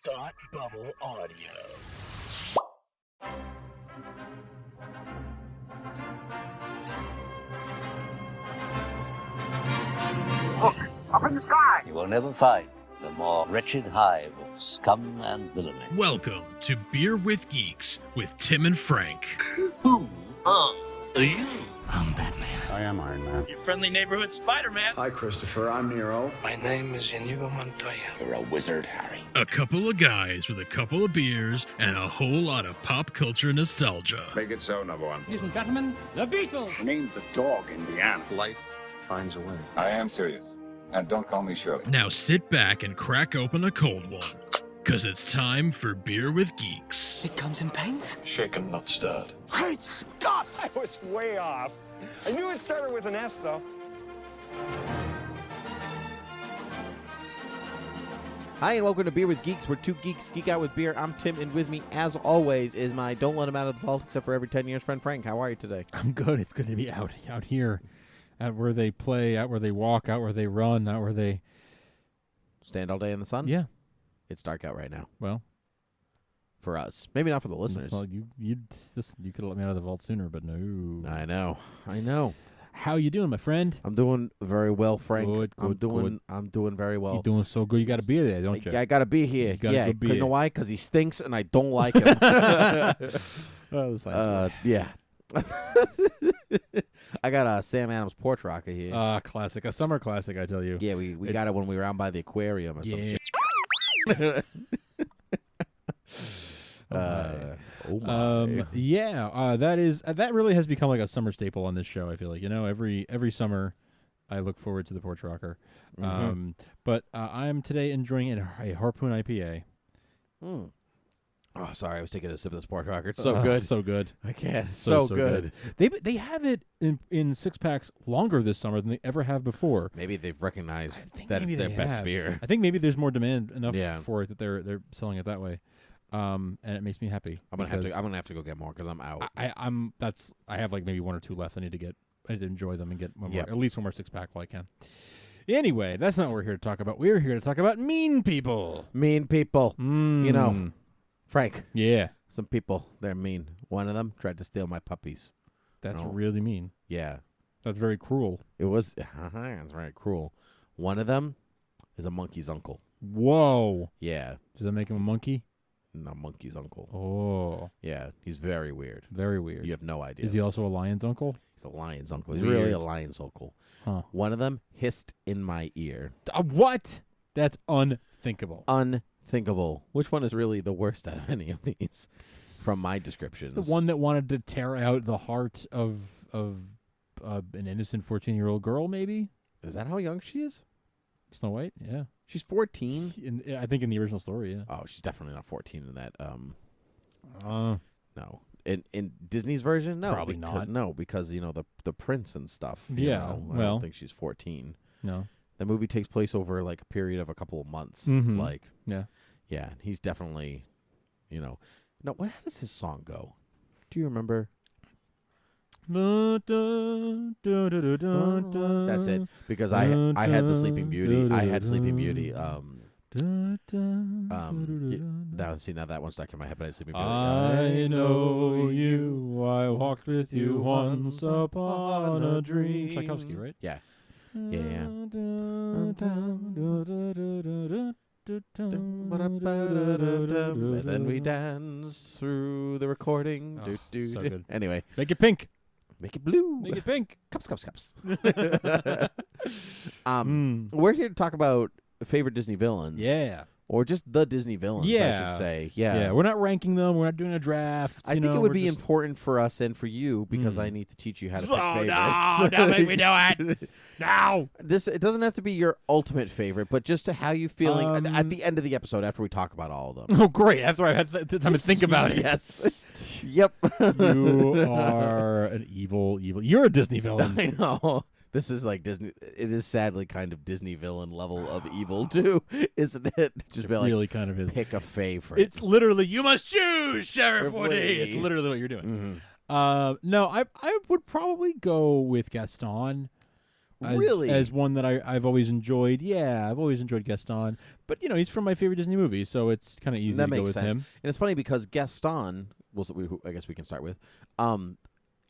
Thought Bubble Audio. Look, up in the sky! You will never find the more wretched hive of scum and villainy. Welcome to Beer with Geeks with Tim and Frank. Who are you? I'm Batman. I am Iron Man. Your friendly neighborhood Spider-Man. Hi, Christopher. I'm Nero. My name is Inigo Montoya. You're a wizard, Harry. A couple of guys with a couple of beers and a whole lot of pop culture nostalgia. Make it so, number one. Ladies and gentlemen, the Beatles. Name the dog, Indiana. Life finds a way. I am serious. And don't call me Shirley. Now sit back and crack open a cold one, because it's time for Beer with Geeks. It comes in paints? Shaken, not stirred. Great Scott! I was way off. I knew it started with an S, though. Hi, and welcome to Beer with Geeks, where two geeks geek out with beer. I'm Tim, and with me, as always, is my don't let him out of the vault, except for every 10 years, friend Frank. How are you today? I'm good. It's good to be out here, out where they play, out where they walk, out where they run, out where they Stand all day in the sun? Yeah. It's dark out right now. Well, for us. Maybe not for the listeners. well, you could have let me out of the vault sooner, but no. I know. How you doing, my friend? I'm doing very well, Frank. Good, I'm doing very well. You're doing so good. You got to be there, don't you? I gotta be here. You gotta Yeah, go be you know here. why? Because he stinks, and I don't like him. Yeah. I got a Sam Adams Porch rocker here. Classic, a summer classic, I tell you. Yeah, we got it when we were out by the aquarium or some shit. Oh my. That really has become like a summer staple on this show. I feel like, every summer I look forward to the Porch Rocker. But I am today enjoying a Harpoon IPA. Oh, sorry, I was taking a sip of this Porch Rocker. It's so good. So good. I can't. So good. They have it in six packs longer this summer than they ever have before. Maybe they've recognized think that maybe it's their they best have. beer. I think maybe there's more demand enough Yeah. for it that they're selling it that way. And it makes me happy. I'm gonna have to go get more because I'm out. I have like maybe one or two left. I need to enjoy them and get one Yep. more, at least one more six pack while I can. Anyway, that's not what we're here to talk about. We're here to talk about mean people. Mean people. You know, Frank. Yeah, Some people, they're mean. One of them tried to steal my puppies. that's No. really mean. Yeah, That's very cruel. it was. It's very cruel. One of them is a monkey's uncle. Whoa. Yeah, Does that make him a monkey? no, monkey's uncle. Oh, Yeah, he's very weird. very weird. You have no idea. Is he also a lion's uncle? He's a lion's uncle. He's Weird. really a lion's uncle. Huh. One of them hissed in my ear. What? That's unthinkable. Unthinkable. Which one is really the worst out of any of these? From my descriptions, The one that wanted to tear out the heart of an innocent 14-year-old girl, maybe? Is that how young she is? Snow White? Yeah. She's 14. I think in the original story, yeah. Oh, she's definitely not 14 in that. Uh, No. In Disney's version, no. Probably not. No, because the prince and stuff. Yeah, I well. don't think she's 14. no. The movie takes place over like a period of a couple of months. Mhm. Like, Yeah. yeah, he's definitely, No, how does his song go? Do you remember? That's it. Because I had the Sleeping Beauty. I had Sleeping Beauty. Now that one's stuck in my head, but I had Sleeping Beauty. I know you. I walked with you once upon a dream. Tchaikovsky, right? Yeah. Yeah. And then we dance through the recording. Oh, so good. Anyway, Make it pink. make it blue. Make it pink. Cups. We're here to talk about favorite Disney villains. Yeah. Or just the Disney villains, I Yeah. should say. Yeah. We're not ranking them. We're not doing a draft. I think it would be important for us and for you because I need to teach you how to pick favorites. Don't make me do it. No. It doesn't have to be your ultimate favorite, but just to how you feeling at the end of the episode after we talk about all of them. Oh, great. After I had the time to think about it. Yes. Yep. You are an evil. You're a Disney villain. I know. This is like Disney. It is sadly kind of Disney villain level of evil too, isn't it? Just be like, really kind of is. Pick a favorite. It's literally, you must choose, Sheriff Woody. Woody. It's literally what you're doing. Mm-hmm. No, I would probably go with Gaston. Really? as one that I've always enjoyed. Yeah, I've always enjoyed Gaston, but he's from my favorite Disney movies, so it's kind of easy that to go makes with sense. him. And it's funny because Gaston, who I guess we can start with.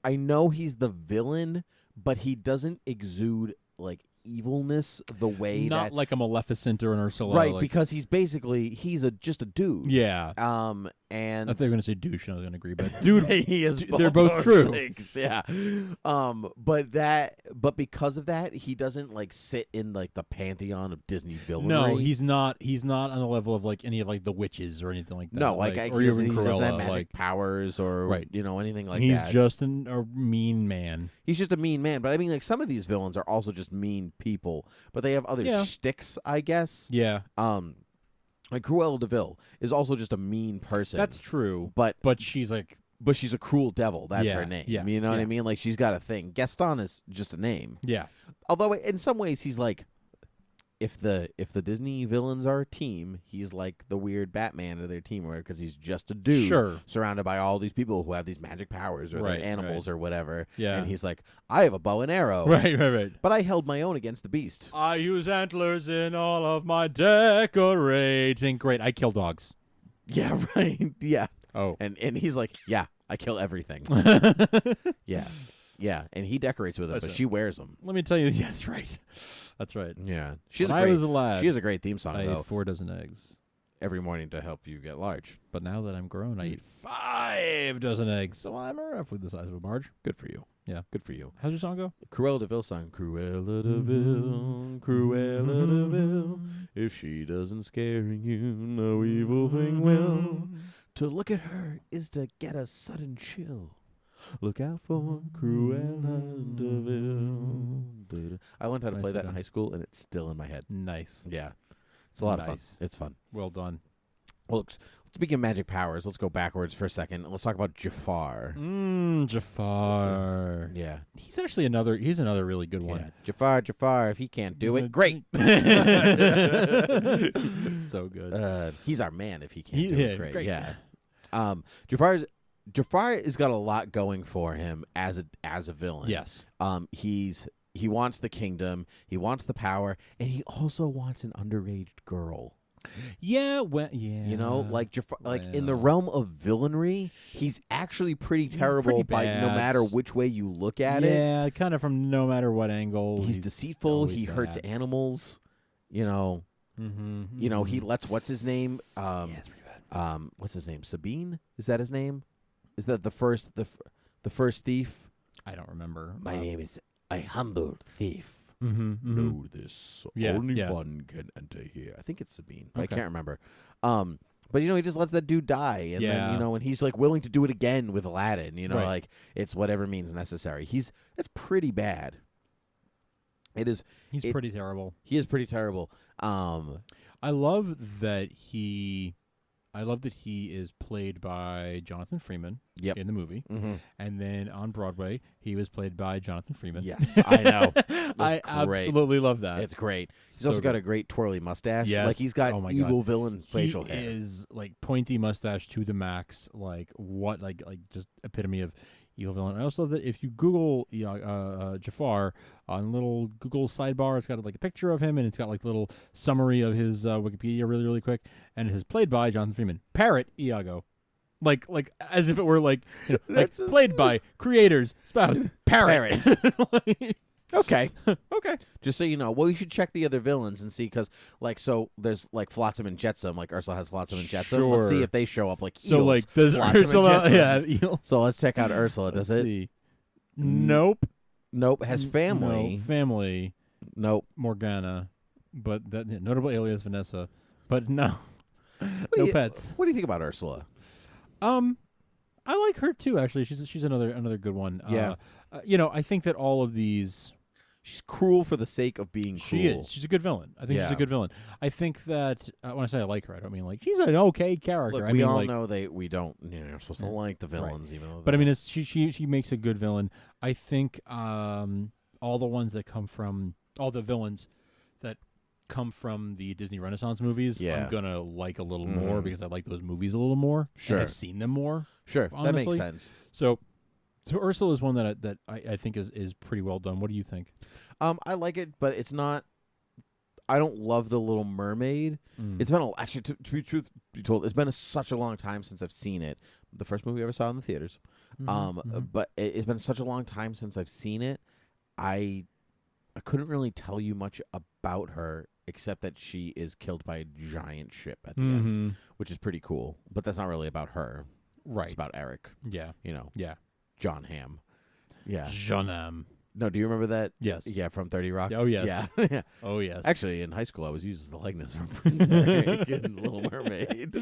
I know he's the villain, but he doesn't exude like evilness the way Not that like a Maleficent or an Ursula, right, like, because he's just a dude. yeah. And I thought you were going to say douche, and I was going to agree, but dude, he is. they're both true. Things, yeah. But because of that, he doesn't like sit in like the pantheon of Disney villainy. No, he's not. He's not on the level of like any of like the witches or anything like that. No, or he even doesn't have Cruella, magic powers or Right. anything like he's that. just a mean man. He's just a mean man. But I mean, like some of these villains are also just mean people, but they have other shticks, I guess. Yeah, Like Cruella de Vil is also just a mean person. that's true. But she's like, she's a cruel devil. That's her name. yeah, You know what I yeah. mean? Like she's got a thing. Gaston is just a name. yeah, Although in some ways he's like, if the Disney villains are a team, he's like the weird Batman of their team, because he's just a dude Sure. surrounded by all these people who have these magic powers or Right, they're animals or whatever. Yeah. And he's like, I have a bow and arrow. right. But I held my own against the beast. I use antlers in all of my decorating. Great, I kill dogs. Yeah, right. Yeah. Oh, And he's like, yeah, I kill everything. Yeah. Yeah. And he decorates with them, but Listen. she wears them. let me tell you. Yes, right. That's right. Yeah. When I was a lad, She has a great theme song, I though. ate 4 dozen eggs. Every morning to help you get large. But now that I'm grown, I eat 5 dozen eggs. So I'm roughly the size of a barge. Good for you. Yeah. Good for you. How's your song go? Cruella de Vil song. Cruella de Vil, Cruella de Vil. If she doesn't scare you, no evil thing will. To look at her is to get a sudden chill. Look out for Cruella de Vil. I learned how to play that in high school, and it's still in my head. Nice. Yeah. It's a lot of fun. Nice. It's fun. Well done. Well, look, speaking of magic powers, let's go backwards for a second. Let's talk about Jafar. Jafar. Yeah. He's actually another really good one. Yeah. Jafar, if he can't do it, great. So good. He's our man if he can't do it, great. Great. Yeah. Jafar has got a lot going for him as a villain. Yes. He wants the kingdom, he wants the power, and he also wants an underage girl. Yeah, yeah. You know, like Jafar, like in the realm of villainry, he's actually pretty terrible pretty by no bad. matter which way you look at it. Yeah, kind of from no matter what angle. He's deceitful. always He hurts bad. animals. You know. You know, he lets what's his name? Yeah, it's pretty bad. What's his name? Sabine? Is that his name? Is that the first thief? I don't remember. My name is a humble thief. Know this. Yeah, Only yeah. one can enter here. I think it's Sabine, but Okay. I can't remember. But he just lets that dude die, and Yeah. then and he's like willing to do it again with Aladdin. Right. Like it's whatever means necessary. It's pretty bad. It is. He's pretty terrible. He is pretty terrible. I love that he is played by Jonathan Freeman Yep. in the movie. Mm-hmm. And then on Broadway, he was played by Jonathan Freeman. Yes, I know. I great. absolutely love that. It's great. He's So also got good. a great twirly mustache. Yes. Like he's got Oh my evil God. villain facial he hair. is like pointy mustache to the max. Like what? Like just epitome of evil villain. I also love that if you Google Jafar on little Google sidebar, it's got like a picture of him and it's got like little summary of his Wikipedia really quick, and it is played by Jonathan Freeman. Parrot Iago. Like as if it were like That's played by creators spouse Parrot. Okay. Okay. Just so you know, well, you should check the other villains and see, because, there's, Flotsam and Jetsam. Like, Ursula has Flotsam and Jetsam. Let's see Sure. if they show up like So eels. does Flotsam and Ursula? Jetsam. Yeah. Eels. So let's check out Ursula. Does Let's it? see. Nope. Nope. Has family. No, family. Nope. Morgana, but that notable alias Vanessa, but no, What no do you- pets. What do you think about Ursula? I like her too. Actually, she's another good one. Yeah. I think that all of these. She's cruel for the sake of being cruel. She is. She's a good villain. I think she's Yeah. a good villain. I think that when I say I like her, I don't mean like she's an okay character. Look, I we mean, all like, know we don't. You're supposed to like the villains, even though. but I mean, she makes a good villain. I think all the ones that come from all the villains that come from the Disney Renaissance movies, Yeah. I'm gonna like a little more because I like those movies a little more. Sure. and I've seen them more. Sure, that honestly. makes sense. So So Ursula is one that I think is pretty well done. What do you think? I like it, but it's not. I don't love the Little Mermaid. It's been actually to be truth be told, it's been such a long time since I've seen it. The first movie I ever saw in the theaters. But it's been such a long time since I've seen it. I couldn't really tell you much about her except that she is killed by a giant ship at the end, which is pretty cool. But that's not really about her. Right. It's about Eric. Yeah. Yeah. John Hamm. Yeah. John Hamm. No, do you remember that? Yes. Yeah, from 30 Rock? Oh, yes. Yeah. Oh, yes. Actually, in high school, I was used as the likeness from Prince Eric in Little Mermaid.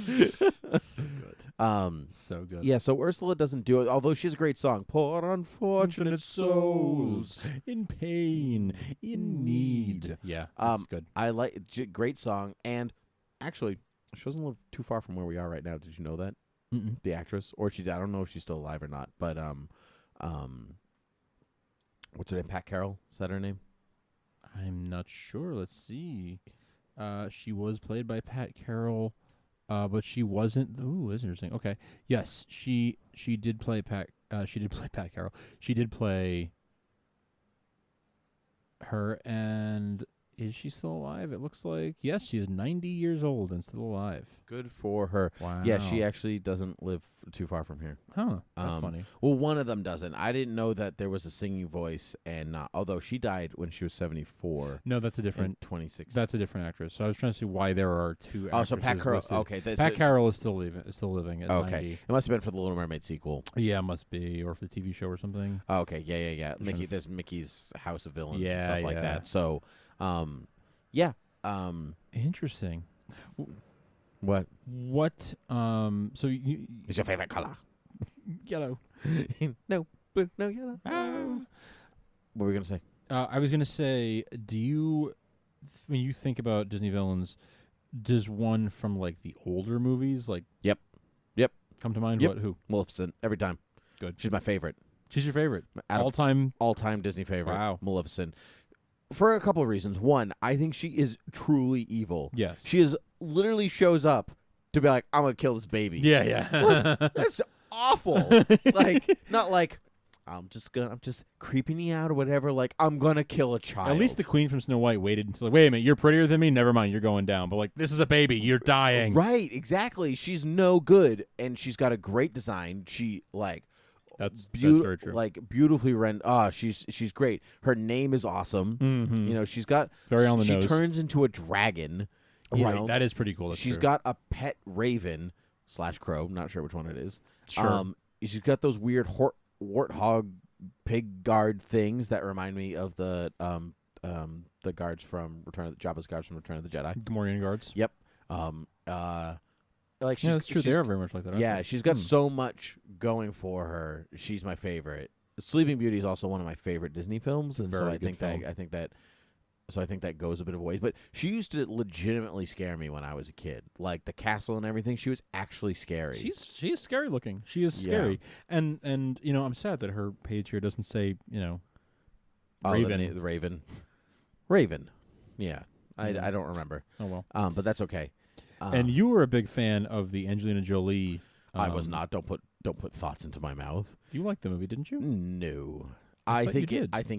So good. Yeah, so Ursula doesn't do it, although she has a great song. Poor unfortunate souls in pain, in need. Yeah, that's good. I like great song, and actually, she doesn't live too far from where we are right now. Did you know that? The actress, or I don't know if she's still alive or not, but what's her name? Pat Carroll? Is that her name? I'm not sure. Let's see. She was played by Pat Carroll, but she wasn't. Ooh, that's interesting. Okay. Yes, she did play Pat. She did play Pat Carroll. She did play her, and is she still alive? It looks like yes, she is 90 years old and still alive. Good for her. Wow. Yeah, she actually doesn't live too far from here. Huh. That's funny. Well, one of them doesn't. I didn't know that there was a singing voice, and although she died when she was 74. No, that's a different 26. That's a different actress. So I was trying to see why there are two. Oh, so Pat Carroll. listed. Okay, Pat Carroll is still living at 90. It must have been for the Little Mermaid sequel. Yeah, it must be, or for the TV show or something. Oh, okay, yeah. There's Mickey's House of Villains and stuff like yeah. that. So, yeah. Interesting. What? So you? Is your favorite color? Yellow. No blue, no yellow. What were we gonna say? I was gonna say, do you, when you think about Disney villains, does one from like the older movies, like Yep, come to mind? Yep. What? Who? Maleficent every time. Good. She's my favorite. She's your favorite Out of all time Disney favorite. Wow. Maleficent. For a couple of reasons. One, I think she is truly evil. Yes. She literally shows up to be like, I'm gonna kill this baby. Yeah. Look, that's awful. Not like I'm just creeping you out or whatever. Like, I'm gonna kill a child. At least the queen from Snow White waited until, like, wait a minute, you're prettier than me? Never mind, you're going down. But, like, this is a baby. You're dying. Right, exactly. She's no good, and she's got a great design. She, like... That's very true. Like, beautifully she's great. Her name is awesome. Mm-hmm. You know, she's got... Very on the nose. She turns into a dragon. Right, know? that is pretty cool. She's got a pet raven / crow. Not sure which one it is. Sure. She's got those weird warthog pig guard things that remind me of the guards from Jabba's guards from Return of the Jedi. Gamorrean guards. Yep. Like she's, that's true. They're very much like that. Yeah, she's got so much going for her. She's my favorite. Sleeping Beauty is also one of my favorite Disney films, and so I think that goes a bit of a ways. But she used to legitimately scare me when I was a kid. Like the castle and everything, she was actually scary. She is scary looking. She is scary, and you know, I'm sad that her page here doesn't say, you know, Raven. The Raven. Yeah, I don't remember. Oh well. But that's okay. And you were a big fan of the Angelina Jolie. I was not. Don't put thoughts into my mouth. You liked the movie, didn't you? No. I think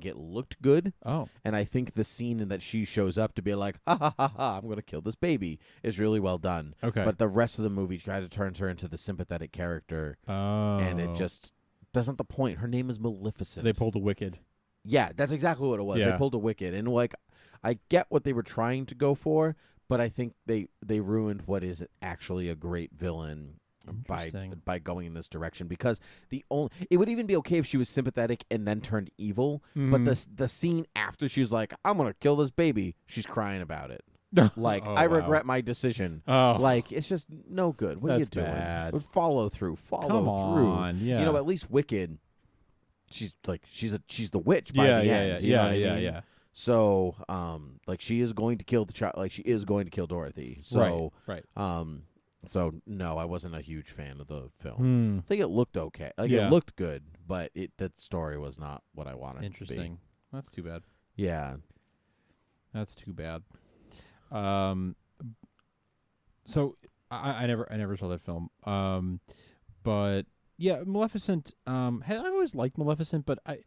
it looked good. Oh. And I think the scene in that she shows up to be like, ha ha ha ha, I'm gonna kill this baby is really well done. Okay. But the rest of the movie kind of turns her into the sympathetic character. Oh. And it just doesn't the point. Her name is Maleficent. They pulled a Wicked. Yeah, that's exactly what it was. Yeah. They pulled a Wicked. And like I get what they were trying to go for, but I think they ruined what is actually a great villain by going in this direction, because it would even be okay if she was sympathetic and then turned evil, but the scene after she's like, I'm gonna kill this baby, she's crying about it. Like, I regret my decision. Like, it's just no good. What are you doing? Bad. Follow through. Come on, yeah. You know, at least Wicked, she's the witch by the end. You know what I mean? So, like, she is going to kill the child. Like, she is going to kill Dorothy. So, right. So no, I wasn't a huge fan of the film. I think it looked okay. Like, it looked good, but that story was not what I wanted. Interesting. To be. That's too bad. Yeah, that's too bad. So I never saw that film. But yeah, Maleficent. I always liked Maleficent, but I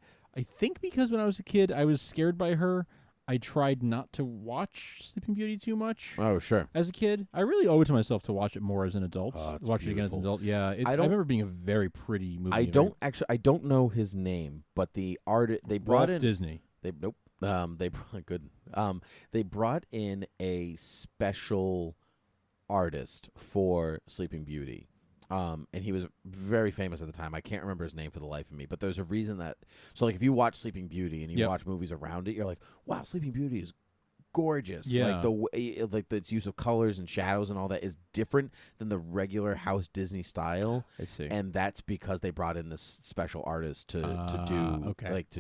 think because when I was a kid, I was scared by her. I tried not to watch Sleeping Beauty too much. Oh, sure. As a kid, I really owe it to myself to watch it more as an adult. It's watch it again as an adult. Yeah, I remember being a very pretty movie. I don't know his name, but the they brought in Disney. They good. They brought in a special artist for Sleeping Beauty. And he was very famous at the time. I can't remember his name for the life of me, but there's a reason that. So, like, if you watch Sleeping Beauty and you watch movies around it, you're like, "Wow, Sleeping Beauty is gorgeous." Yeah. Like the way, like its use of colors and shadows and all that is different than the regular House Disney style. I see. And that's because they brought in this special artist to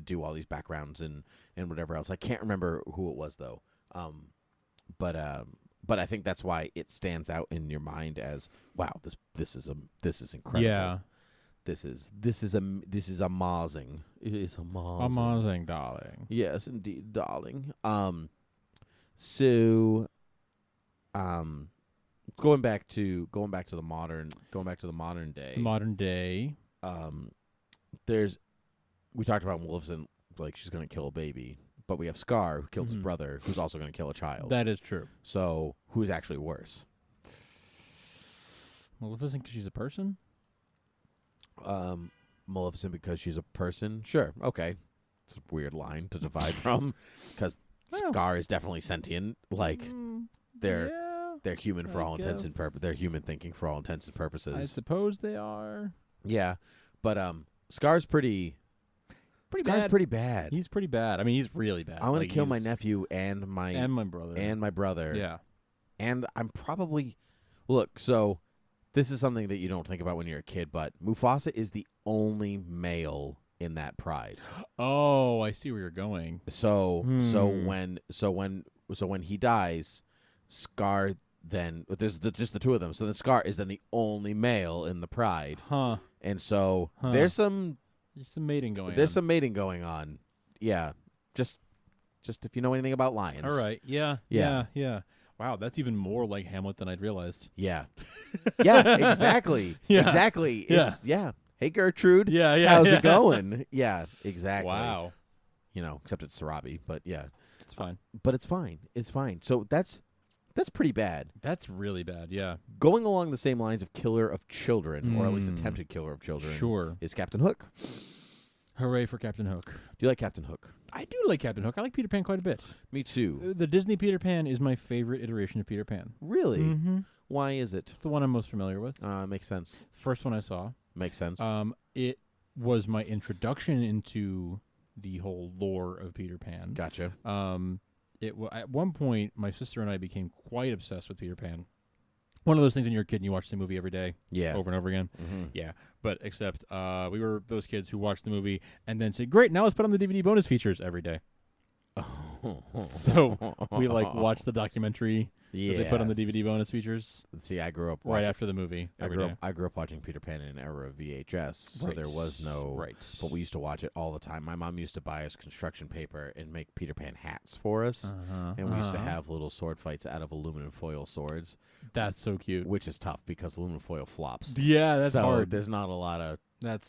do all these backgrounds and whatever else. I can't remember who it was though. But I think that's why it stands out in your mind as, wow, this is incredible. Yeah. This is amazing. It is amazing. Amazing, darling. Yes, indeed, darling. Going back to the modern day. Modern day. We talked about Maleficent, like she's going to kill a baby. But we have Scar, who killed his brother, who's also going to kill a child. That is true. So, who's actually worse? Maleficent because she's a person? Maleficent because she's a person? Sure, okay. It's a weird line to divide from, because Scar is definitely sentient. Like, they're human for all intents and purposes. They're human thinking for all intents and purposes. I suppose they are. Yeah, but Scar's pretty bad. He's pretty bad. I mean, he's really bad. I'm gonna kill my nephew and my brother. Yeah. And I'm probably so this is something that you don't think about when you're a kid, but Mufasa is the only male in that pride. Oh, I see where you're going. So when he dies, Scar then there's just the two of them. So then Scar is then the only male in the pride. Huh. And so there's some mating going on. There's some mating going on. Yeah. Just if you know anything about lions. All right. Yeah. Wow, that's even more like Hamlet than I'd realized. Yeah. Yeah, exactly. Yeah. Exactly. It's Hey Gertrude. Yeah. How's it going? Yeah, exactly. Wow. Except it's Sarabi, but yeah. It's fine. But it's fine. It's fine. So that's pretty bad. That's really bad, yeah. Going along the same lines of killer of children, or at least attempted killer of children, sure, is Captain Hook. Hooray for Captain Hook. Do you like Captain Hook? I do like Captain Hook. I like Peter Pan quite a bit. Me too. The Disney Peter Pan is my favorite iteration of Peter Pan. Really? Mm-hmm. Why is it? It's the one I'm most familiar with. Makes sense. First one I saw. Makes sense. It was my introduction into the whole lore of Peter Pan. Gotcha. At one point, my sister and I became quite obsessed with Peter Pan. One of those things when you're a kid and you watch the movie every day, over and over again. Mm-hmm. Yeah, but except we were those kids who watched the movie and then said, "Great, now let's put on the DVD bonus features every day." So we watched the documentary that they put on the DVD bonus features. See, I grew up right after the movie. I grew up watching Peter Pan in an era of VHS, so there was no. Right. But we used to watch it all the time. My mom used to buy us construction paper and make Peter Pan hats for us, and we used to have little sword fights out of aluminum foil swords. That's so cute. Which is tough because aluminum foil flops. Yeah, that's hard. There's not a lot of.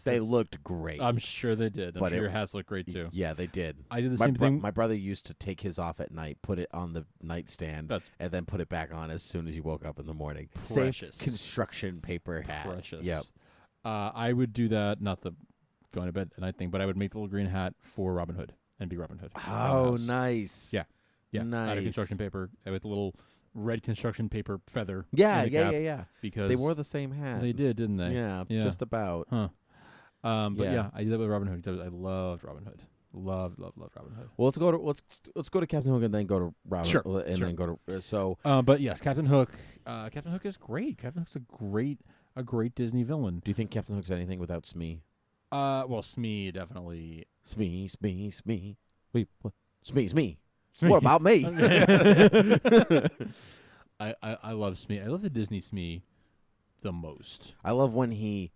They looked great. I'm sure they did. I'm sure your hats look great too. Yeah, they did. I did the same thing. My brother used to take his off at night, put it on the nightstand, and then put it back on as soon as he woke up in the morning. Precious. Same construction paper hat. Precious. Yep. I would do that, not the going to bed at night thing, but I would make the little green hat for Robin Hood and be Robin Hood. Oh, nice. Yeah. Nice. Out of construction paper with a little red construction paper feather. Yeah. Because they wore the same hat. They did, didn't they? Yeah, just about. Huh. But yeah, I did that with Robin Hood. I loved Robin Hood. Loved Robin Hood. Well, let's go to Captain Hook and then go to Robin. Sure. Then go to But yes, Captain Hook. Captain Hook is great. Captain Hook's a great Disney villain. Do you think Captain Hook's anything without Smee? Well, Smee definitely. Smee. Wait, what? Smee. What about me? I love Smee. I love the Disney Smee the most. I love when he's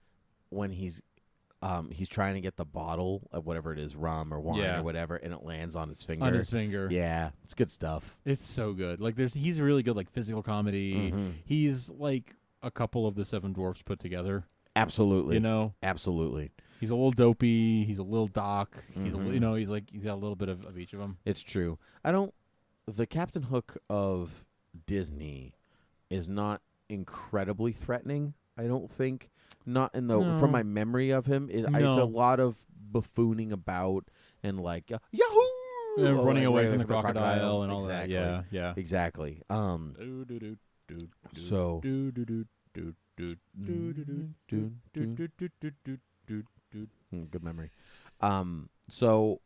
trying to get the bottle of whatever it is, rum or wine or whatever, and it lands on his finger. On his finger. Yeah, it's good stuff. It's so good. He's a really good physical comedy. Mm-hmm. He's like a couple of the Seven Dwarfs put together. Absolutely. You know, absolutely. he's a little dopey. He's a little doc. He's he's got a little bit of each of them. It's true. The Captain Hook of Disney is not incredibly threatening. I don't think. Not in the from my memory of him. It's a lot of buffooning about and like Yahoo! Running away from the crocodile and all that. Yeah, yeah. Exactly. So good memory. So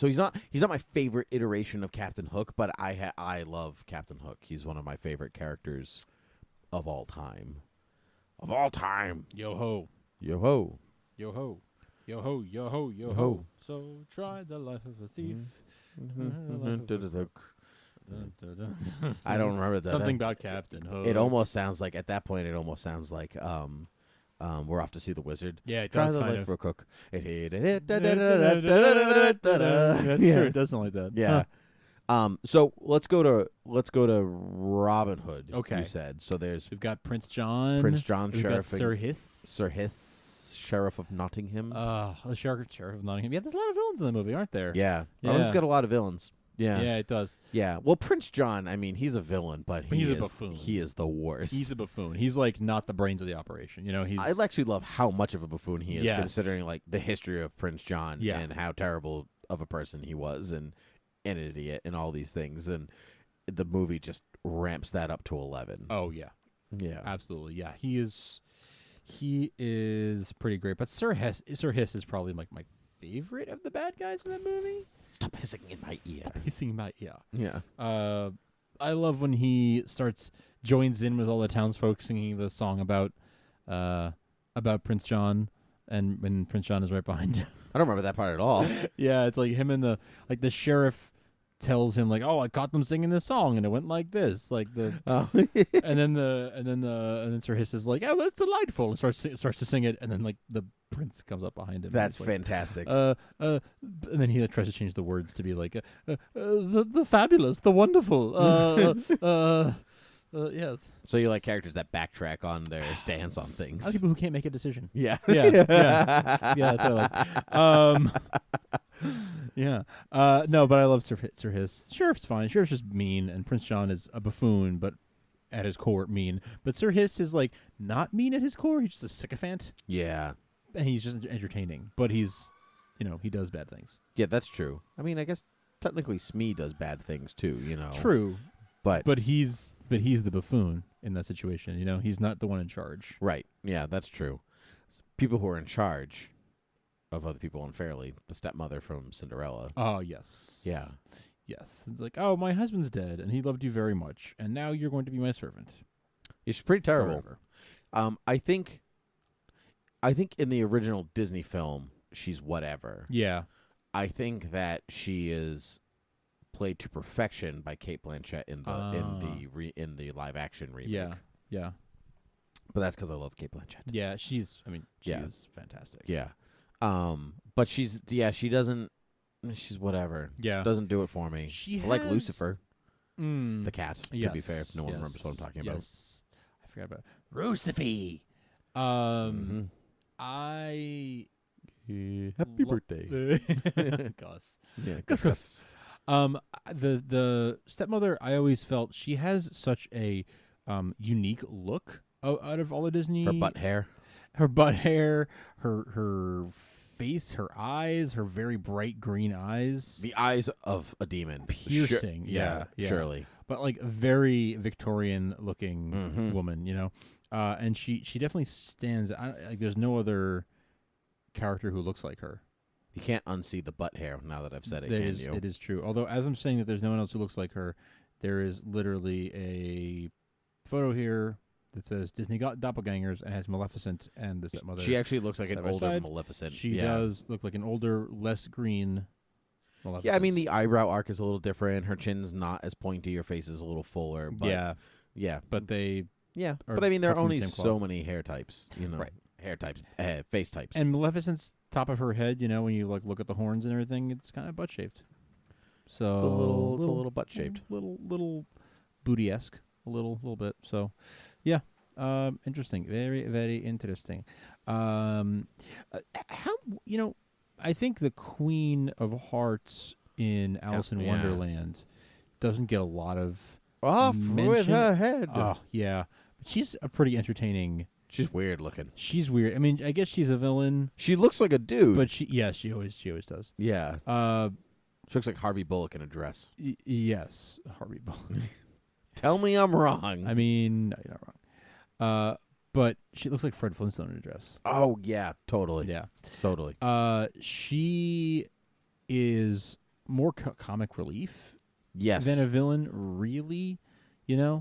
he's not my favorite iteration of Captain Hook, but I love Captain Hook. He's one of my favorite characters of all time. Of all time. Yo ho. Yo ho. Yo ho. Yo ho, yo ho, yo ho. So try the life of a thief. I don't remember that. Something about Captain Hook. It almost sounds like, at that point, we're off to see the wizard. Yeah, it Try does the kind life of. for a cook. That's true. It does sound like that. Yeah. So let's go to Robin Hood. Okay. You said so. We've got Prince John. Prince John, We've Sheriff. got Sir Hiss. Sir Hiss, Sheriff of Nottingham. The Sheriff of Nottingham. Yeah, there's a lot of villains in the movie, aren't there? Yeah. Robin's got a lot of villains. Yeah. Yeah, it does. Yeah. Well, Prince John, I mean, he's a villain, but he's a buffoon. He is the worst. He's a buffoon. He's like not the brains of the operation. You know, I actually love how much of a buffoon he is, Yes. considering like the history of Prince John Yeah. and how terrible of a person he was and an idiot and all these things. And the movie just ramps that up to 11. Oh yeah. Yeah. Absolutely. Yeah. He is pretty great. But Sir Hiss is probably like my favorite of the bad guys in the movie. Stop hissing in my ear. Hissing in my ear. Yeah. I love when he joins in with all the townsfolk singing the song about Prince John, and when Prince John is right behind him. I don't remember that part at all. Yeah, it's like him and the sheriff tells him like, "Oh, I caught them singing this song and it went like this," like the and then Sir Hiss is like, "Oh, that's delightful," and starts to sing it, and then like the prince comes up behind him. That's like, fantastic. And then he tries to change the words to be like, the fabulous, the wonderful, yes. So you like characters that backtrack on their stance on things. People who can't make a decision. Yeah. Yeah. That's what I like. Yeah. No, but I love Sir Hiss. Sheriff's fine. Sheriff's just mean, and Prince John is a buffoon, but at his core mean. But Sir Hiss is like not mean at his core. He's just a sycophant. Yeah. And he's just entertaining. But he's, he does bad things. Yeah, that's true. I mean, I guess technically Smee does bad things too, True. But he's the buffoon in that situation. He's not the one in charge. Right. Yeah, that's true. People who are in charge of other people unfairly. The stepmother from Cinderella. Oh, yes. Yeah. Yes. It's like, oh, my husband's dead, and he loved you very much, and now you're going to be my servant. She's pretty terrible. Forever. I think in the original Disney film, she's whatever. Yeah. I think that she is played to perfection by Cate Blanchett in the live action remake. Yeah. Yeah. But that's because I love Cate Blanchett. Yeah, she is fantastic. Yeah. But she doesn't. She's whatever. Yeah. Doesn't do it for me. I like Lucifer, the cat. Yes, to be fair, if no one remembers what I'm talking about. I forgot about Lucifer. Happy birthday, Gus. Yeah, Gus. The stepmother, I always felt she has such a unique look out of all the Disney. Her butt hair, her face, her eyes, her very bright green eyes. The eyes of a demon, piercing. Yeah, surely. But like very Victorian looking woman, and she definitely stands. Like there's no other character who looks like her. You can't unsee the butt hair now that I've said it, can you? It is true. Although, as I'm saying that there's no one else who looks like her, there is literally a photo here that says Disney got doppelgangers and has Maleficent and the stepmother. She actually looks like an older side. Maleficent. She does look like an older, less green Maleficent. Yeah, I mean, the eyebrow arc is a little different. Her chin's not as pointy. Her face is a little fuller. But yeah. But they... Yeah, are but I mean, there are cut from the only same so cloth. many hair types, Right. Hair types, face types. And Maleficent's top of her head, when you like look at the horns and everything, it's kind of butt shaped. So it's a little butt shaped, little booty-esque, a little bit. So, yeah, Interesting. Very, very interesting. How I think the Queen of Hearts in Alice in Wonderland doesn't get a lot of Off mention. with her head. Oh yeah, but she's a pretty entertaining. She's weird looking. She's weird. I mean, I guess she's a villain, She looks like a dude. but she always does. yeah. She looks like Harvey Bullock in a dress. Yes, Harvey Bullock. Tell me I'm wrong. I mean, no, you're not wrong. But she looks like Fred Flintstone in a dress. Oh, yeah, totally. Yeah. Totally. She is more comic relief Yes. than a villain, really, Yeah,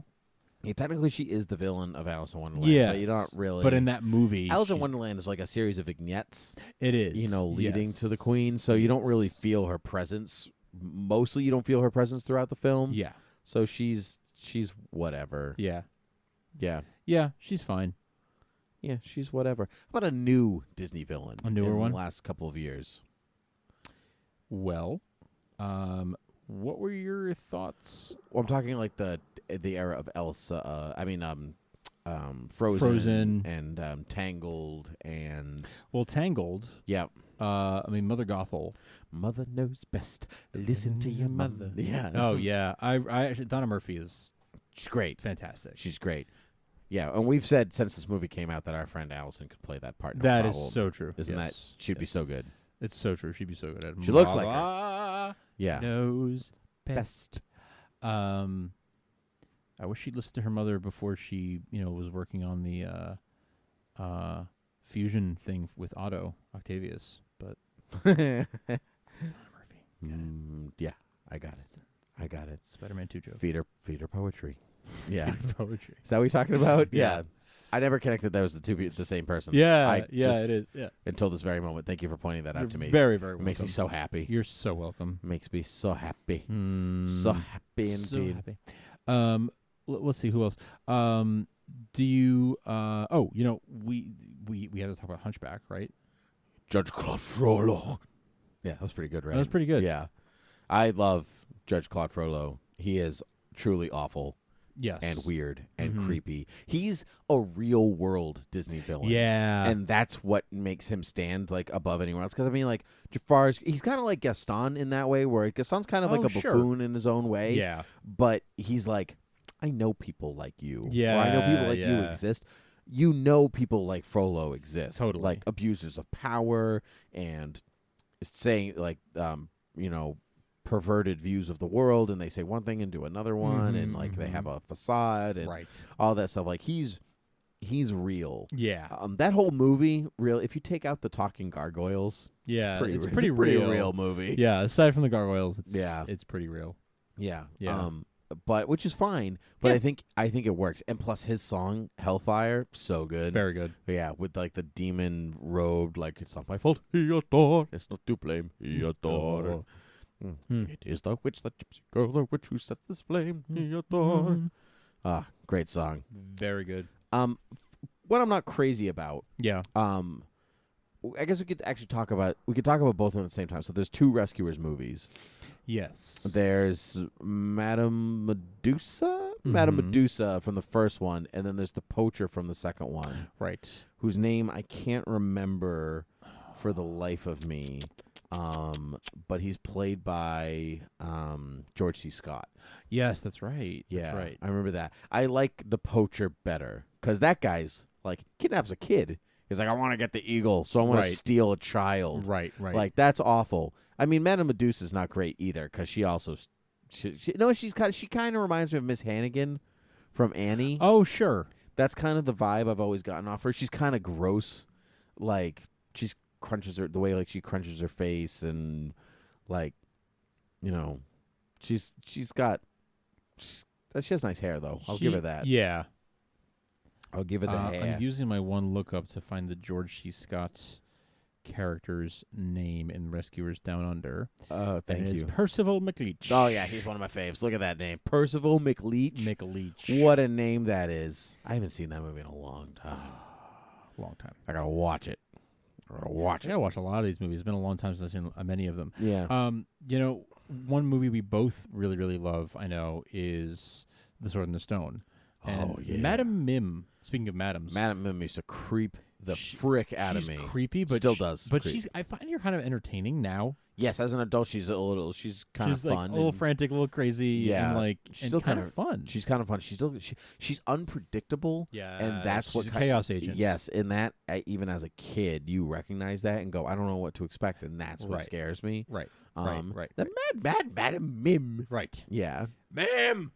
technically, she is the villain of Alice in Wonderland. Yeah. But you're not really. But in that movie, Alice in Wonderland is like a series of vignettes, it is, leading to the yes. queen. So you don't really feel her presence. Mostly, you don't feel her presence throughout the film. Yeah. So she's whatever. Yeah. Yeah. Yeah, she's fine. Yeah, she's whatever. How about a new Disney villain? A newer in one? the last couple of years. Well, what were your thoughts? Well, I'm talking like the era of Elsa. Frozen and Tangled and Tangled. yeah. Mother Gothel. Mother knows best. Listen to your mother. Yeah. Oh yeah, I actually Donna Murphy is She's great. fantastic. She's great. Yeah, and we've said since this movie came out that our friend Allison could play that part. No That problem. is so true. Isn't that? Yes. She'd be so good. It's so true. She'd be so good at it. She looks like her. Mama Yeah. knows Best. I wish she'd listened to her mother before she, was working on the fusion thing with Octavius. But Donna Murphy. Yeah, I got it. I got it. Spider-Man 2 joke. Feed her poetry. Yeah. Poetry. Is that what you're talking about? Yeah. I never connected that was the same person. Yeah, I just, it is. Yeah. until this very moment. Thank you for pointing that out to me. Very, very It welcome. makes me so happy. You're so welcome. Makes me so happy. So So happy indeed. happy. Let's see who else. Do you? We had to talk about Hunchback, right? Judge Claude Frollo. Yeah, that was pretty good, right? That was pretty good. Yeah. I love Judge Claude Frollo. He is truly awful. Yes. And weird and creepy. He's a real world Disney villain. Yeah. And that's what makes him stand like above anyone else. Because I mean, like Jafar's, he's kind of like Gaston in that way, where Gaston's kind of like a buffoon in his own way. Yeah. But he's like, I know people like you. Yeah. Or I know people like you exist. You know people like Frollo exist. Totally. Like abusers of power and saying like perverted views of the world, and they say one thing and do another one, and like they have a facade and all that stuff. Like he's real. Yeah. That whole movie, real. If you take out the talking gargoyles, Yeah. it's It's a pretty pretty real. real movie. Yeah. Aside from the gargoyles, Yeah. it's pretty real. Yeah. Yeah. But which is fine. But Yeah. I think it works. And plus his song Hellfire, so good. Very good. Yeah, with like the demon robed, like it's not my fault. He adored. It's not to blame. He adored. It is the witch, the gypsy girl, the witch who set this flame. He adored. Ah, great song. Very good. What I'm not crazy about. Yeah. I guess we could actually talk about both of them at the same time. So there's two Rescuers movies. Yes. There's Madame Medusa from the first one, and then there's the Poacher from the second one. Right. Whose name I can't remember for the life of me. But he's played by George C. Scott. Yes, that's right. Yeah, That's right. I remember that. I like the Poacher better because that guy's like kidnaps a kid. He's like, I want to get the eagle, so I want to steal a child. Right. Like that's awful. I mean, Madame Medusa's not great either because she also, she kind of reminds me of Miss Hannigan from Annie. Oh, sure. That's kind of the vibe I've always gotten off her. She's kind of gross, like she crunches she crunches her face and like, she has nice hair though. I'll give her that. Yeah. I'll give her the hair. I'm using my one lookup to find the George C. Scott's character's name in Rescuers Down Under. Oh, thank and you. It's Percival McLeach. Oh yeah, he's one of my faves. Look at that name, Percival McLeach. McLeach. What a name that is. I haven't seen that movie in a long time. Long time. I gotta watch it. I gotta watch a lot of these movies. It's been a long time since I've seen many of them. Yeah. One movie we both really, really love, I know, is The Sword and the Stone. And Oh, yeah. Madam Mim. Speaking of madams, Madam Mim used to creep the frick out of me. she's creepy, but Still does. But creep. I find her kind of entertaining now. Yes, as an adult, she's kind of Like fun. a little and- frantic, a little crazy. Yeah, and like she's and still kind of fun. She's kind of fun. She's unpredictable. Yeah, and that's she's what a chaos agent. Yes, in that even as a kid, you recognize that and go, I don't know what to expect, and that's what Right. scares me. Right. Right. The mad Madam Mim. Right. Yeah. Ma'am!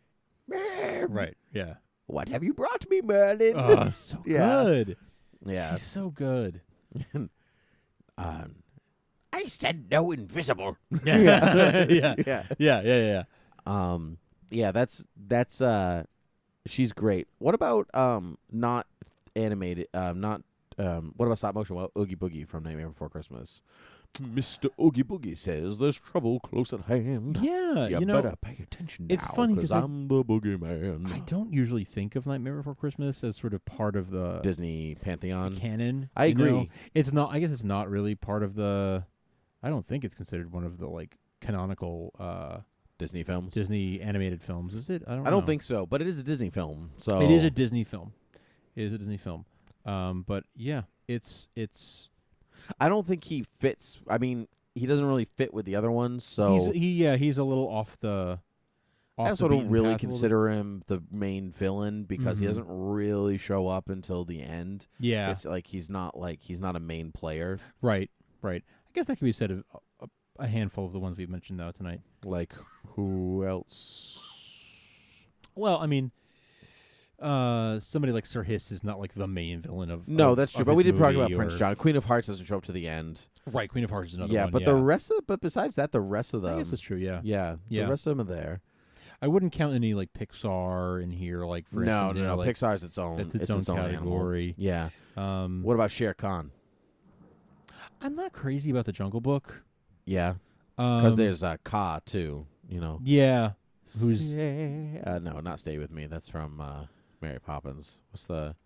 Right. Yeah. What have you brought me, Merlin? Oh, so Yeah. good. Yeah. She's so good. I said no invisible. Yeah. Yeah. Yeah. Yeah, that's she's great. What about not animated what about stop motion? Well, Oogie Boogie from Nightmare Before Christmas. Mr. Oogie Boogie says there's trouble close at hand. Yeah, you better pay attention now. it's funny 'cause I'm the boogeyman. I don't usually think of Nightmare Before Christmas as sort of part of the Disney Pantheon. canon. I you know? agree. It's not. I guess it's not really part of the. I don't think it's considered one of the like canonical Disney films. Disney animated films. Is it? I don't. I don't know. think so, but it is a Disney film. So It is a Disney film. But yeah, it's. I don't think he fits. I mean, he doesn't really fit with the other ones. So he's a little off the. I off also the don't beaten really path a little bit. consider him the main villain because he Mhm. doesn't really show up until the end. Yeah. It's like he's not a main player. Right. I guess that can be said of a handful of the ones we've mentioned though tonight. Like who else? Well, I mean, somebody like Sir Hiss is not like the main villain of. No, of- that's true. of But his we did talk about movie Prince or- John. Queen of Hearts doesn't show up to the end. Right, Queen of Hearts is another Yeah, one. but but besides that, the rest of them. I guess that's true. Yeah. Yeah, Yeah. the rest of them are there. I wouldn't count any like Pixar in here. Like for No, instance, you know, no. like, Pixar's its own. It's its own animal. category. Yeah. What about Shere Khan? I'm not crazy about the Jungle Book. Yeah, because Um, there's Ka too. You know. Yeah. Who's no, not Stay With Me. That's from Mary Poppins. What's the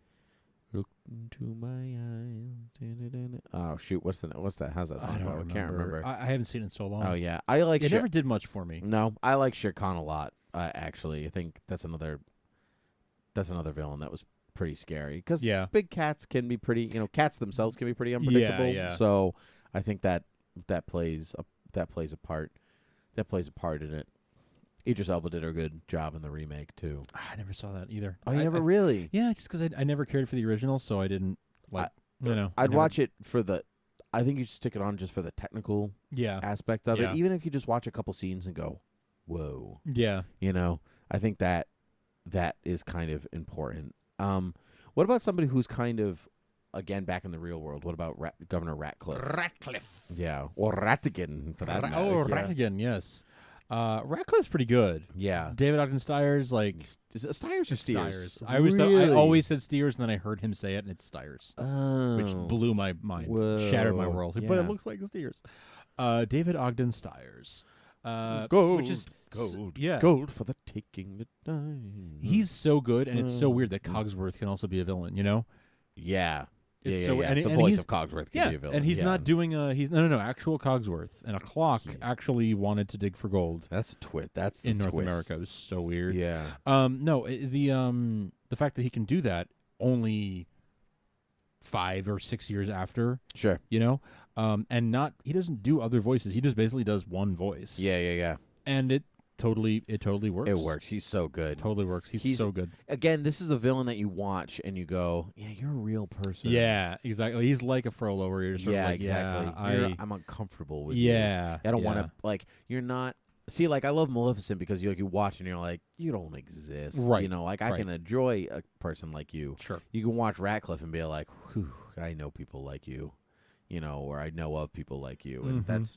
look into my eyes? Oh shoot, what's that? How's that song? I can't remember. I haven't seen it in so long. Oh yeah, I like. It never did much for me. No, I like Shere Khan a lot. Actually, I think that's another villain that was pretty scary because big cats can be pretty. You know, cats themselves can be pretty unpredictable. Yeah. So I think that plays a part. That plays a part in it. Idris Elba did a good job in the remake too. I never saw that either. Oh, you never really? Yeah, just because I never cared for the original, so I didn't like. I'd watch it for the. I think you should stick it on just for the technical aspect of Yeah. it. Even if you just watch a couple scenes and go, "Whoa!" Yeah. You know, I think that is kind of important. What about somebody who's kind of again back in the real world? What about Governor Ratcliffe? Yeah, or Rattigan for that matter. Oh, yeah. Rattigan, yes. Ratcliffe's pretty good. Yeah. David Ogden Stiers, like is it Stiers or Steers? Stiers. I always thought, I always said Steers, and then I heard him say it, and it's Stiers, which blew my mind, shattered my world. But it looks like Steers. David Ogden Stiers, gold, which is gold, yeah, gold for the taking the time. He's so good, and it's so weird that Cogsworth can also be a villain. You know? Yeah. It's yeah, so yeah. and The voice of Cogsworth can be a villain. and he's not doing he's no actual Cogsworth, and a clock actually wanted to dig for gold. That's a twist. That's the in North twist. America. It was so weird. Yeah. No, the fact that he can do that only 5 or 6 years after. Sure. You know, and he doesn't do other voices. He just basically does one voice. Yeah. And it totally works. It works. He's so good. Totally works. He's so good. Again, this is a villain that you watch and you go, yeah, you're a real person. Yeah, exactly. He's like a Frollo where you're just sort of like, exactly. Yeah, I'm uncomfortable with you. Yeah. I don't want to, like, you're not. See, like, I love Maleficent because you watch and you're like, you don't exist. Right. You know, like, I can enjoy a person like you. Sure. You can watch Ratcliffe and be like, whew, I know people like you, you know, or I know of people like you. And that's,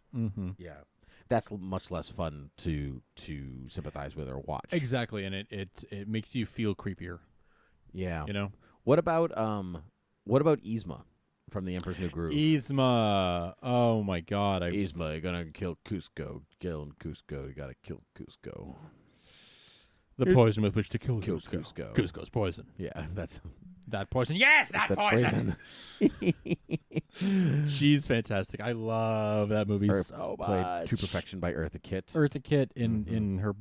yeah. That's much less fun to sympathize with or watch. Exactly, and it makes you feel creepier. Yeah. You know? What about Yzma from The Emperor's New Groove? Yzma. Oh my god. Yzma, you're gonna kill Cusco. Killing Cusco, you gotta kill Cusco. The poison with which to kill Cusco. Cusco's poison. Yeah, that's that poison. Yes, that poison. She's fantastic. I love that movie so much. Played to perfection by Eartha Kitt. Eartha Kitt in her,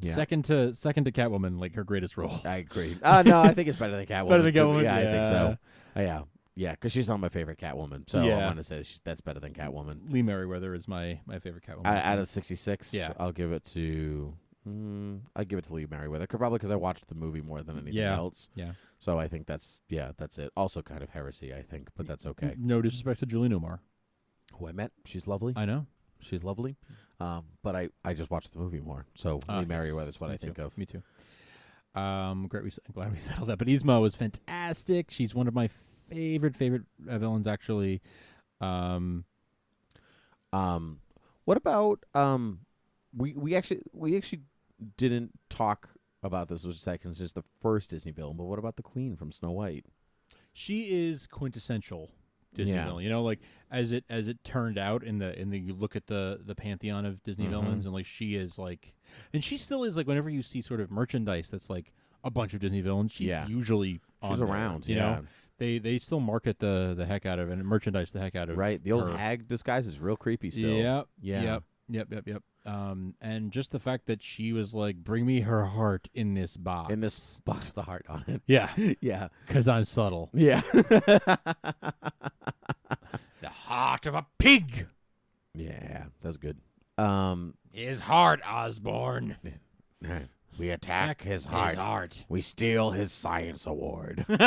Yeah. Second to Catwoman, like her greatest role. I agree. No, I think it's better than Catwoman. Better than Catwoman? Yeah, I think Yeah. so. Yeah, because she's not my favorite Catwoman. So Yeah. I'm going to say that's better than Catwoman. Lee Merriweather is my favorite Catwoman. Out of 66, Yeah. I'll give it to Lee Merriweather, probably because I watched the movie more than anything else. Yeah. So I think that's it. Also kind of heresy, I think, but that's okay. No disrespect to Julie Newmar. Who I met, she's lovely. I know. She's lovely. But I just watched the movie more. So Lee Merriweather's what I think of. Me too. Great. I'm glad we settled that. But Yzma was fantastic. She's one of my favorite villains, actually. What about we actually didn't talk about this for a second. It's just the first Disney villain. But what about the Queen from Snow White? She is quintessential Disney villain. You know, like as it turned out in the you look at the pantheon of Disney villains, and like she is like, and she still is like, whenever you see sort of merchandise that's like a bunch of Disney villains, she's usually she's on around. There, you know? They still market the heck out of it and merchandise the heck out of right. The old her. hag disguise is real creepy still. Yep. Yeah. Yep. And just the fact that she was like, bring me her heart in this box. In this box with the heart on it. Yeah. Yeah. Because I'm subtle. Yeah. The heart of a pig. Yeah, that's good. His heart, Osborne. We attack his heart. His heart. We steal his science award. My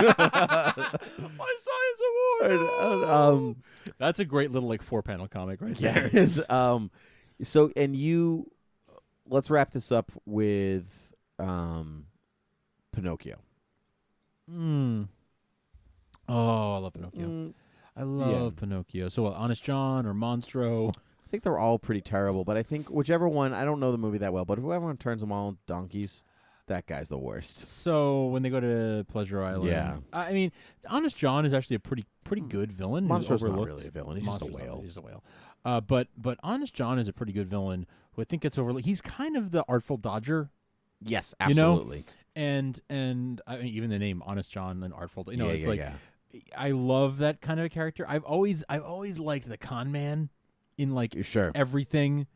science award. That's a great little like 4-panel comic right there. Yes. So let's wrap this up with Pinocchio. Oh, I love Pinocchio. I love Pinocchio. So, Honest John or Monstro? I think they're all pretty terrible, but I think whichever one, I don't know the movie that well, but whoever one turns them all into donkeys, that guy's the worst. So when they go to Pleasure Island, Yeah. I mean, Honest John is actually a pretty good villain. who's Monstro's not overlooked. really a villain. He's just a whale. He's a whale. But Honest John is a pretty good villain who I think gets overlooked. He's kind of the Artful Dodger. Yes, You know? absolutely. And I mean, even the name Honest John and Artful, Yeah, it's yeah, like yeah. I love that kind of a character. I've always liked the con man in like Sure. everything.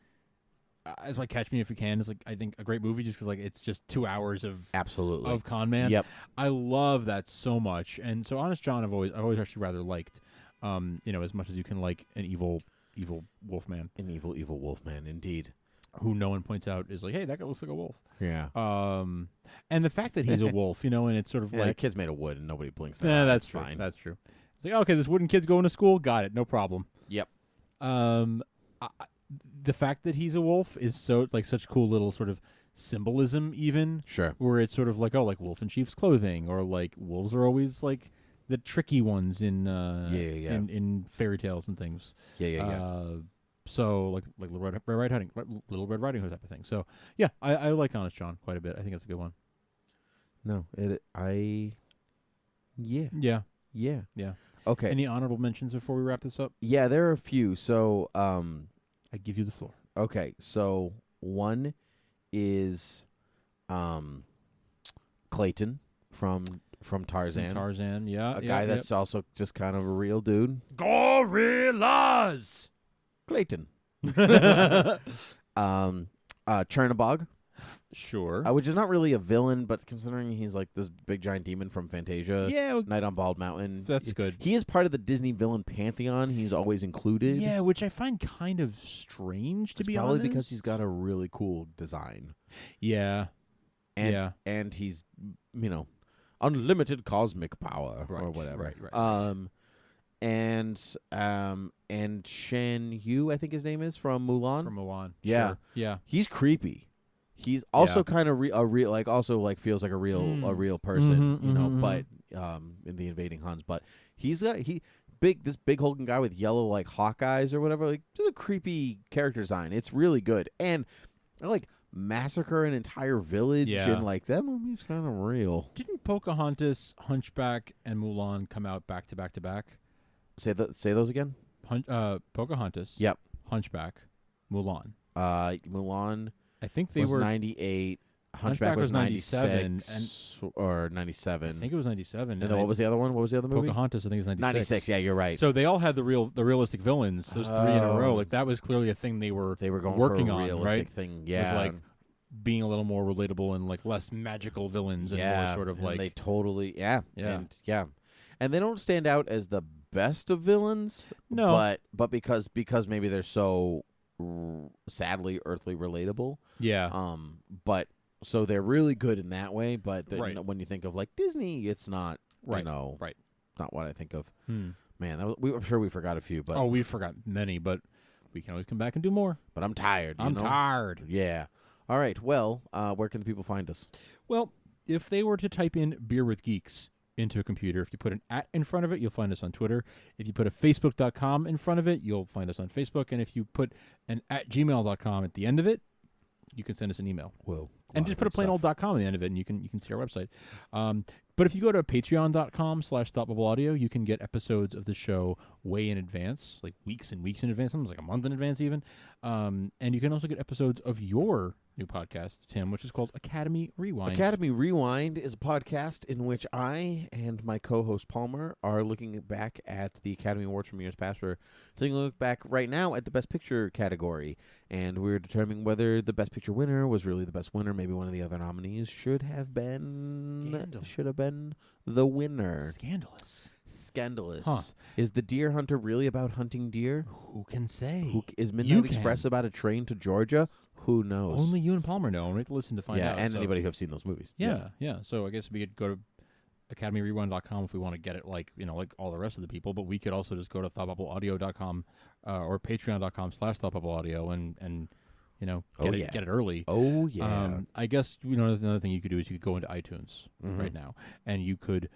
That's why Catch Me If You Can is like, I think, a great movie just because like it's just 2 hours of Absolutely. of con man. Yep. I love that so much. And so Honest John I've always actually rather liked, as much as you can like an evil wolfman. An evil wolfman, indeed. Who no one points out is like, hey, that guy looks like a wolf. Yeah. And the fact that he's a wolf, and it's sort of Yeah, like, the kid's made of wood and nobody blinks. that's true. fine. That's true. It's like, okay, this wooden kid's going to school. Got it. No problem. Yep. The fact that he's a wolf is such cool little sort of symbolism, even Sure. where it's sort of like, oh, like wolf in sheep's clothing, or like wolves are always like the tricky ones in in fairy tales and things. Yeah. So like Little Red Riding Hood type of thing. So yeah, I like Honest John quite a bit. I think that's a good one. No, Yeah. Yeah. Okay. Any honorable mentions before we wrap this up? Yeah, there are a few. So, I give you the floor. okay. So one is, Clayton from Tarzan. Tarzan, yeah. A guy that's also just kind of a real dude. Gorillas. Clayton. Chernabog, Sure. which is not really a villain, but considering he's like this big giant demon from Fantasia, Yeah, Night on Bald Mountain. that's good. He is part of the Disney villain pantheon. He's always included. Yeah, which I find kind of strange, to It's be probably honest. because he's got a really cool design. Yeah. And, Yeah. and he's, unlimited cosmic power or Right, whatever. right. And Shen Yu, I think his name is, from Mulan. From Mulan. Yeah. Sure. Yeah. He's creepy. He's also kind of a real, like, also like feels like a real person, but in the Invading Huns. But he's got this big hulking guy with yellow like hawk eyes or whatever. Like, just a creepy character design. It's really good, and I like massacre an entire village and like that movie's kind of real. Didn't Pocahontas, Hunchback, and Mulan come out back to back to back? Say those again. Pocahontas. Yep. Hunchback, Mulan. Mulan. I think they was were 98. Hunchback was 97 96 or 97. I think it was 97. And then what was the other one? What was the other movie? Pocahontas, I think it was 96. 96. Yeah, you're right. So they all had the realistic villains. Those 3 in a row. Like that was clearly a thing they were going working for a on, realistic right? thing. It Yeah. was like being a little more relatable and like less magical villains and more sort of and like they totally Yeah. and they don't stand out as the best of villains. No. but because maybe they're so sadly earthly relatable. Yeah. But so they're really good in that way. But Right. when you think of like Disney, it's not Right. right. Not what I think of. Hmm. Man, I'm sure we forgot a few, but we forgot many, but we can always come back and do more. but I'm tired. I'm you know? tired. Yeah. All right. Well, where can the people find us? Well, if they were to type in Beer with Geeks into a computer, if you put an @ in front of it, you'll find us on Twitter. If you put a facebook.com in front of it, you'll find us on Facebook. And if you put an @gmail.com at the end of it, you can send us an email. Whoa. And just put a plain old .com at the end of it, and you can see our website. But if you go to patreon.com/thoughtbubbleaudio, you can get episodes of the show way in advance, like weeks and weeks in advance, sometimes like a month in advance even. And you can also get episodes of your new podcast, Tim, which is called Academy Rewind. Academy Rewind is a podcast in which I and my co-host Palmer are looking back at the Academy Awards from years past. We're taking a look back right now at the Best Picture category, and we're determining whether the Best Picture winner was really the best winner. Maybe one of the other nominees should have been the winner. Scandalous. Huh. Is The Deer Hunter really about hunting deer? Who can say? Is You Midnight can. Express about a train to Georgia? Who knows? Only you and Palmer know, and we have to listen to find out. and so. anybody who have seen those movies. Yeah. So I guess we could go to academyrewind.com if we want to get it like all the rest of the people, but we could also just go to thoughtbubbleaudio.com or patreon.com/thoughtbubbleaudio and get it early. Oh yeah. I guess another thing you could do is you could go into iTunes Mm-hmm. right now and you could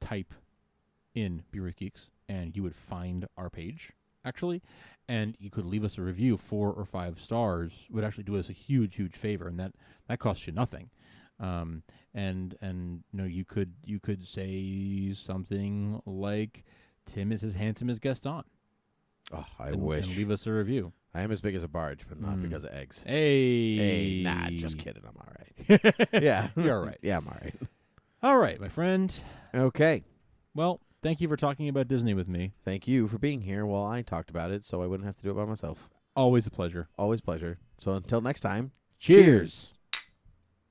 type in Beer with Geeks and you would find our page actually, and you could leave us a review. 4 or 5 stars would actually do us a huge favor, and that costs you nothing. And you could say something like, Tim is as handsome as Gaston. Oh, I and wish. leave us a review. I am as big as a barge, but not because of eggs. Hey, Nah, just kidding. I'm all right. Yeah, You're all right. Yeah, I'm all right. All right, my friend. Okay. Well, thank you for talking about Disney with me. Thank you for being here while I talked about it, so I wouldn't have to do it by myself. Always a pleasure. Always pleasure. So until next time, Cheers.